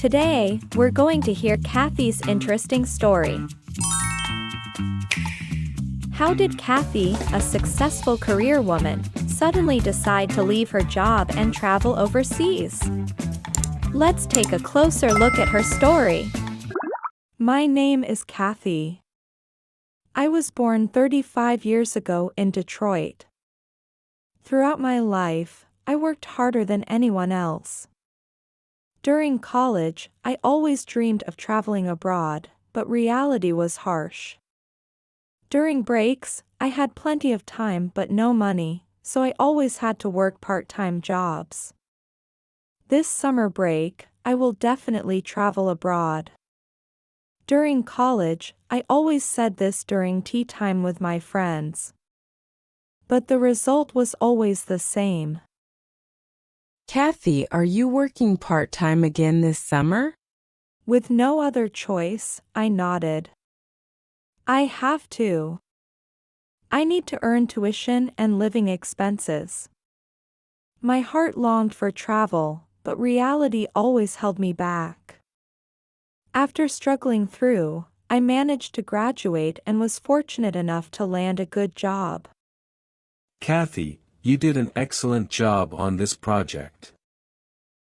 Today, we're going to hear Cathy's interesting story. How did Cathy, a successful career woman, suddenly decide to leave her job and travel overseas? Let's take a closer look at her story. My name is Cathy. I was born 35 years ago in Detroit. Throughout my life, I worked harder than anyone else. During college, I always dreamed of traveling abroad, but reality was harsh. During breaks, I had plenty of time but no money, so I always had to work part-time jobs. This summer break, I will definitely travel abroad. During college, I always said this during tea time with my friends. But the result was always the same. Cathy, are you working part-time again this summer? With no other choice, I nodded. I have to. I need to earn tuition and living expenses. My heart longed for travel, but reality always held me back. After struggling through, I managed to graduate and was fortunate enough to land a good job. Cathy, you did an excellent job on this project.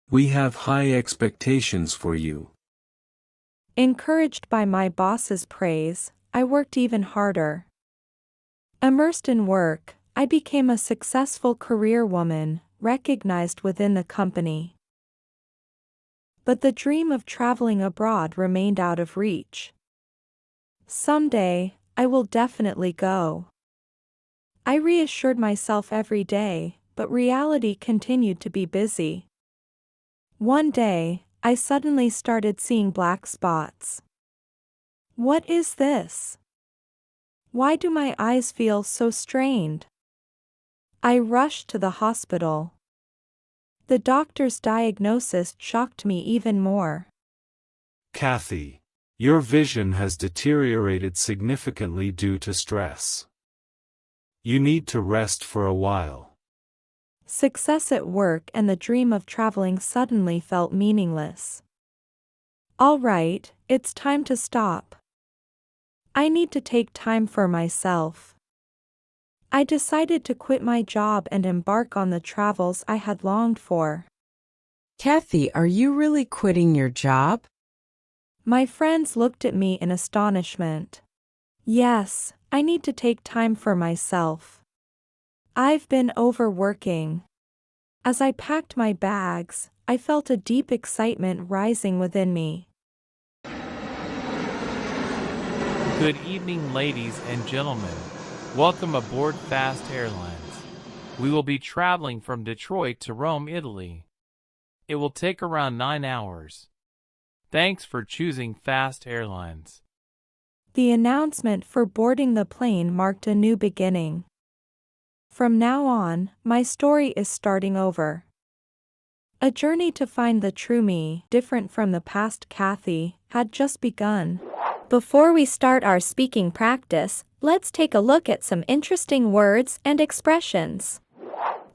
We have high expectations for you. Encouraged by my boss's praise, I worked even harder. Immersed in work, I became a successful career woman, recognized within the company. But the dream of traveling abroad remained out of reach. Someday, I will definitely go. I reassured myself every day, but reality continued to be busy. One day, I suddenly started seeing black spots. What is this? Why do my eyes feel so strained? I rushed to the hospital. The doctor's diagnosis shocked me even more. Cathy, your vision has deteriorated significantly due to stress. You need to rest for a while. Success at work and the dream of traveling suddenly felt meaningless. All right, it's time to stop. I need to take time for myself. I decided to quit my job and embark on the travels I had longed for. Cathy, are you really quitting your job? My friends looked at me in astonishment. Yes, I need to take time for myself. I've been overworking. As I packed my bags, I felt a deep excitement rising within me. Good evening, ladies and gentlemen. Welcome aboard Fast Airlines. We will be traveling from Detroit to Rome, Italy. It will take around 9 hours. Thanks for choosing Fast Airlines. The announcement for boarding the plane marked a new beginning. From now on, my story is starting over. A journey to find the true me, different from the past Cathy, had just begun. Before we start our speaking practice, let's take a look at some interesting words and expressions.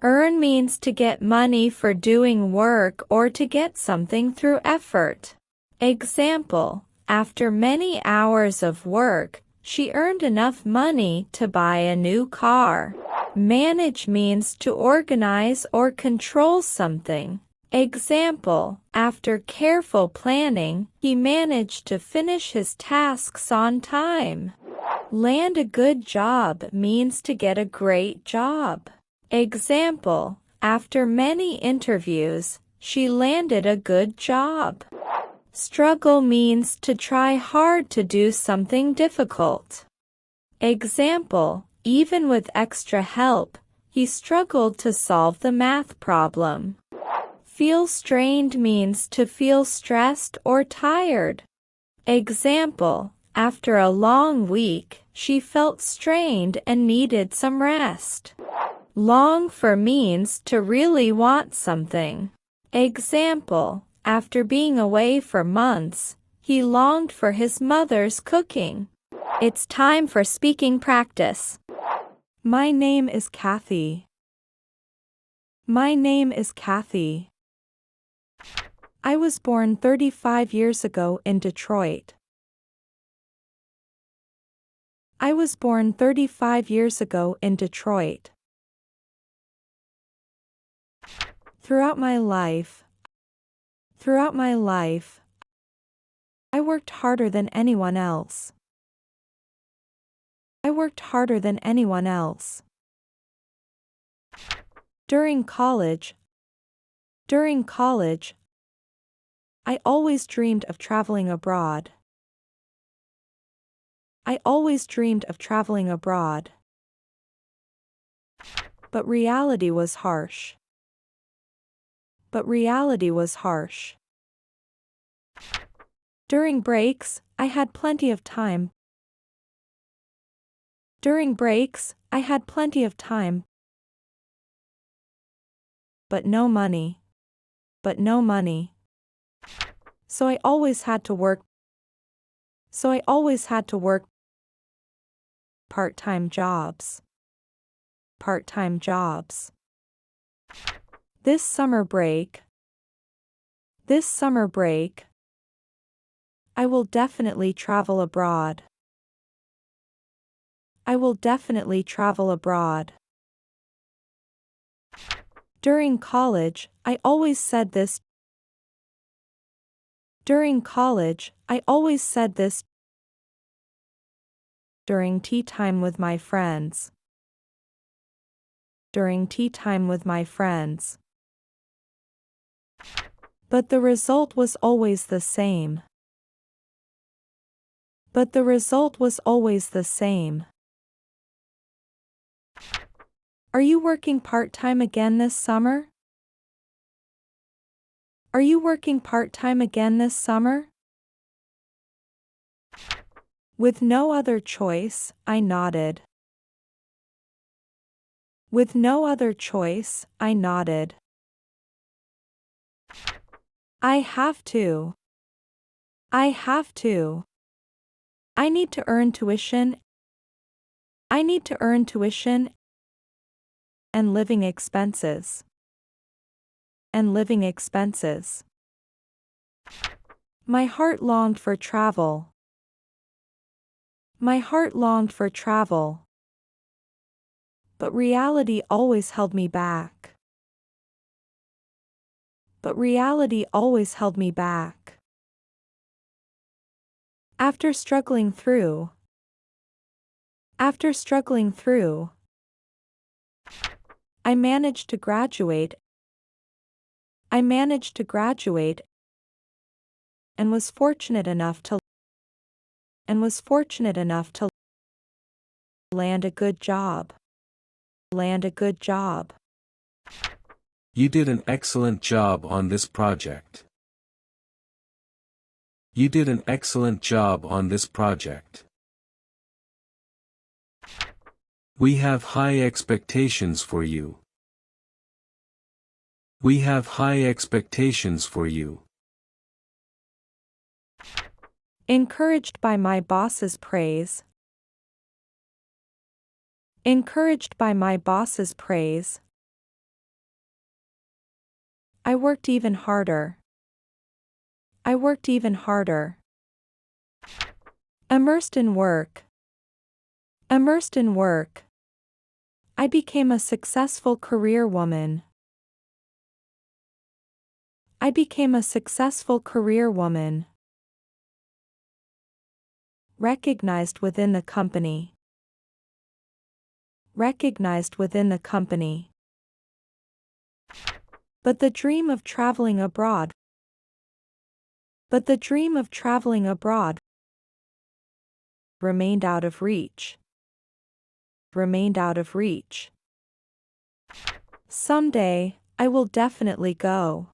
Earn means to get money for doing work or to get something through effort. Example, after many hours of work, she earned enough money to buy a new car. Manage means to organize or control something. Example, after careful planning, he managed to finish his tasks on time. Land a good job means to get a great job. Example, after many interviews, she landed a good job. Struggle means to try hard to do something difficult. Example, even with extra help, he struggled to solve the math problem. Feel strained means to feel stressed or tired. Example, after a long week, she felt strained and needed some rest. Long for means to really want something. Example, after being away for months, he longed for his mother's cooking. It's time for speaking practice. My name is Cathy. My name is Cathy. I was born 35 years ago in Detroit. I was born 35 years ago in Detroit. Throughout my life, I worked harder than anyone else. I worked harder than anyone else. During college, I always dreamed of traveling abroad. I always dreamed of traveling abroad. But reality was harsh. But reality was harsh. During breaks, I had plenty of time. During breaks, I had plenty of time. But no money. But no money. So I always had to work. So I always had to work part-time jobs. Part-time jobs. This summer break, I will definitely travel abroad. I will definitely travel abroad. During college, I always said this. During college, I always said this. During tea time with my friends. During tea time with my friends. But the result was always the same. But the result was always the same. Are you working part-time again this summer? Are you working part-time again this summer? With no other choice, I nodded. With no other choice, I nodded. I have to. I have to. I need to earn tuition. I need to earn tuition and living expenses. And living expenses. My heart longed for travel. My heart longed for travel. But reality always held me back. But reality always held me back. After struggling through, I managed to graduate. I managed to graduate and was fortunate enough to land a good job. Land a good job. You did an excellent job on this project. You did an excellent job on this project. We have high expectations for you. We have high expectations for you. Encouraged by my boss's praise. Encouraged by my boss's praise. I worked even harder. I worked even harder. Immersed in work. Immersed in work. I became a successful career woman. I became a successful career woman. Recognized within the company. Recognized within the company. But the dream of traveling abroad. But the dream of traveling abroad remained out of reach. Remained out of reach. Someday, I will definitely go.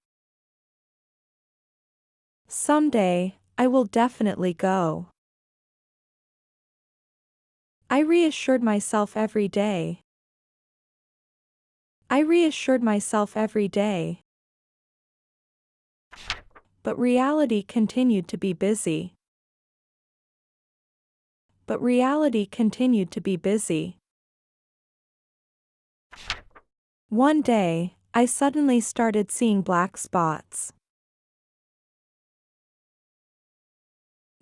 Someday, I will definitely go. I reassured myself every day. I reassured myself every day. But reality continued to be busy. But reality continued to be busy. One day, I suddenly started seeing black spots.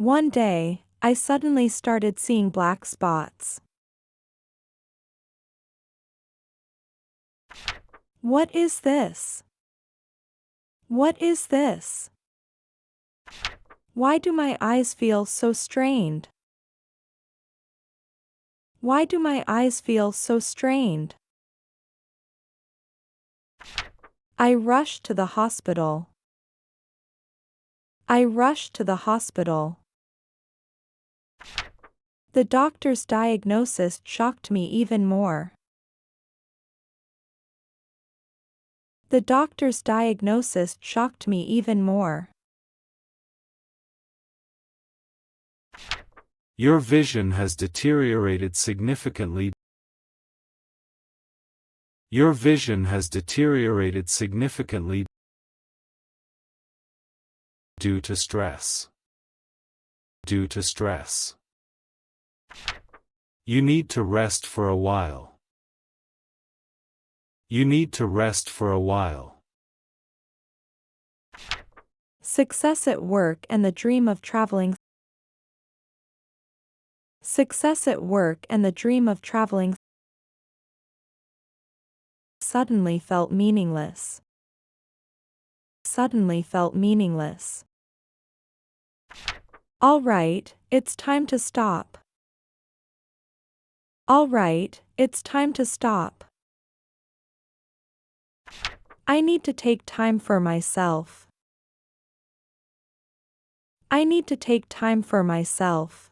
One day, I suddenly started seeing black spots. What is this? What is this? Why do my eyes feel so strained? Why do my eyes feel so strained? I rushed to the hospital. I rushed to the hospital. The doctor's diagnosis shocked me even more. The doctor's diagnosis shocked me even more. Your vision has deteriorated significantly. Your vision has deteriorated significantly due to stress. Due to stress. You need to rest for a while. You need to rest for a while. Success at work and the dream of traveling. Success at work and the dream of traveling suddenly felt meaningless. Suddenly felt meaningless. All right, it's time to stop. All right, it's time to stop. I need to take time for myself. I need to take time for myself.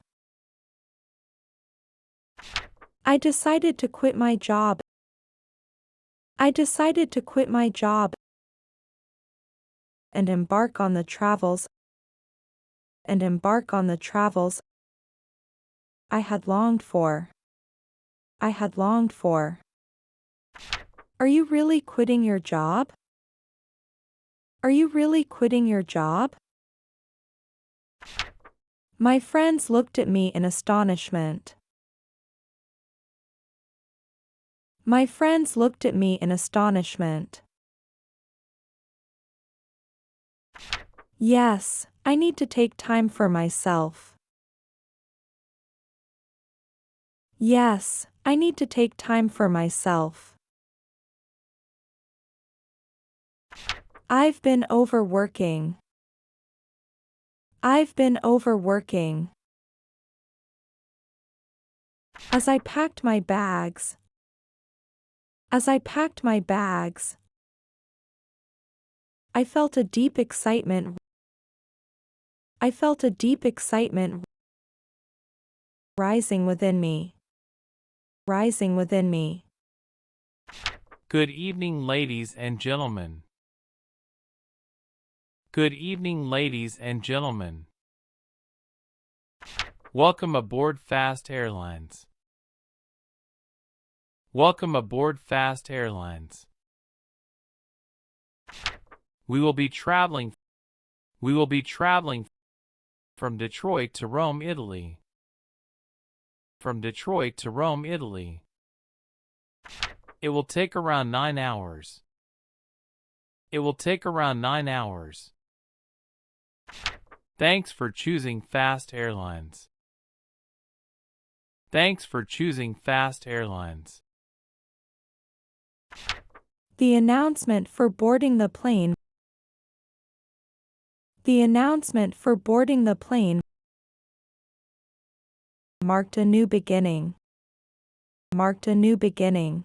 I decided to quit my job. I decided to quit my job and embark on the travels I had longed for. I had longed for. Are you really quitting your job? Are you really quitting your job? My friends looked at me in astonishment. My friends looked at me in astonishment. Yes, I need to take time for myself. Yes, I need to take time for myself. I've been overworking. I've been overworking. As I packed my bags. As I packed my bags, I felt a deep excitement. I felt a deep excitement rising within me. Rising within me. Good evening, ladies and gentlemen. Good evening, ladies and gentlemen. Welcome aboard Fast Airlines. Welcome aboard Fast Airlines. We will be traveling from Detroit to Rome, Italy. From Detroit to Rome, Italy. It will take around 9 hours. It will take around 9 hours. Thanks for choosing Fast Airlines. Thanks for choosing Fast Airlines. The announcement for boarding the plane. The announcement for boarding the plane marked a new beginning. Marked a new beginning.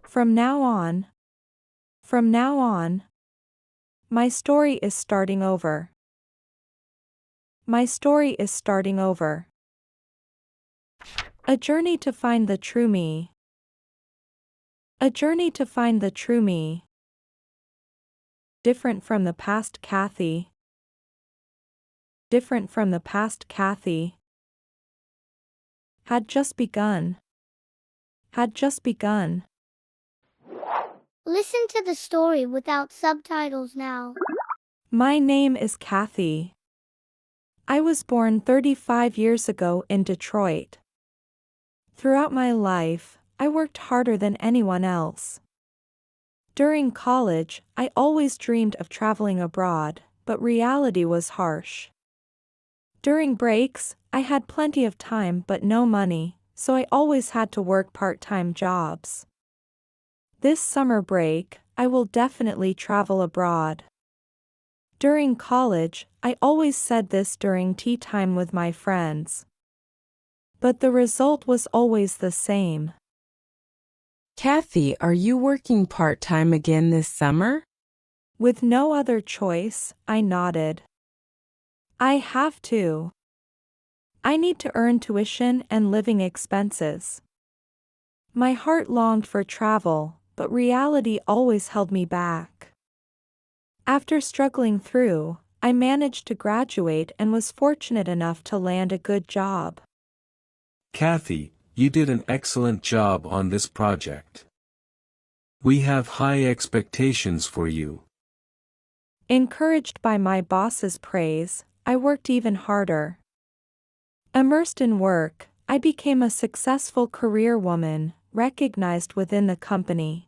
From now on, my story is starting over. My story is starting over. A journey to find the true me. A journey to find the true me. Different from the past Cathy. Different from the past Cathy. Had just begun. Had just begun. Listen to the story without subtitles now. My name is Cathy. I was born 35 years ago in Detroit. Throughout my life, I worked harder than anyone else. During college, I always dreamed of traveling abroad, but reality was harsh. During breaks, I had plenty of time but no money, so I always had to work part-time jobs. This summer break, I will definitely travel abroad. During college, I always said this during tea time with my friends. But the result was always the same. Cathy, are you working part-time again this summer? With no other choice, I nodded. I have to. I need to earn tuition and living expenses. My heart longed for travel, but reality always held me back. After struggling through, I managed to graduate and was fortunate enough to land a good job. Cathy, you did an excellent job on this project. We have high expectations for you. Encouraged by my boss's praise, I worked even harder. Immersed in work, I became a successful career woman, recognized within the company.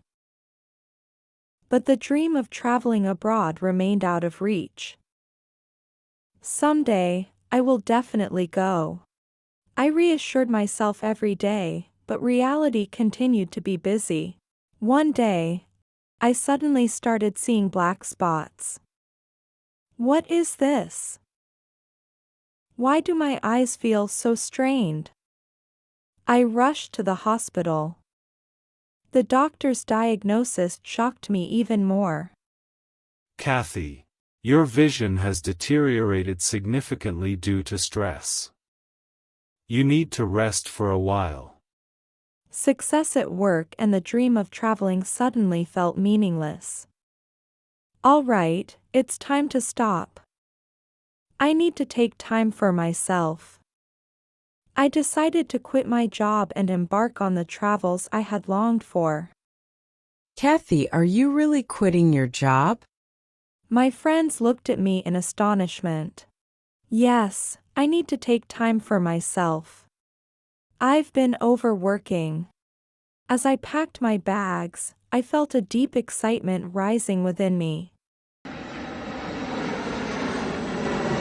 But the dream of traveling abroad remained out of reach. Someday, I will definitely go. I reassured myself every day, but reality continued to be busy. One day, I suddenly started seeing black spots. What is this? Why do my eyes feel so strained? I rushed to the hospital. The doctor's diagnosis shocked me even more. Cathy, your vision has deteriorated significantly due to stress. You need to rest for a while. Success at work and the dream of traveling suddenly felt meaningless. All right, it's time to stop. I need to take time for myself. I decided to quit my job and embark on the travels I had longed for. Cathy, are you really quitting your job? My friends looked at me in astonishment. Yes, I need to take time for myself. I've been overworking. As I packed my bags, I felt a deep excitement rising within me.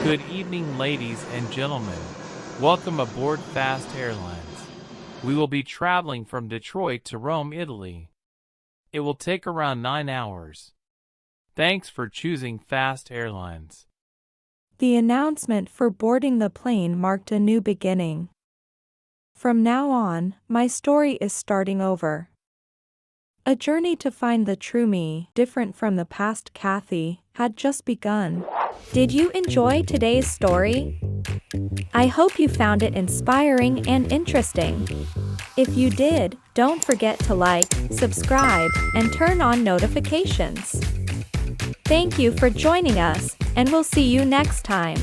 Good evening, ladies and gentlemen. Welcome aboard Fast Airlines. We will be traveling from Detroit to Rome, Italy. It will take around 9 hours. Thanks for choosing Fast Airlines. The announcement for boarding the plane marked a new beginning. From now on, my story is starting over. A journey to find the true me, different from the past Cathy, had just begun. Did you enjoy today's story? I hope you found it inspiring and interesting. If you did, don't forget to like, subscribe, and turn on notifications. Thank you for joining us, and we'll see you next time.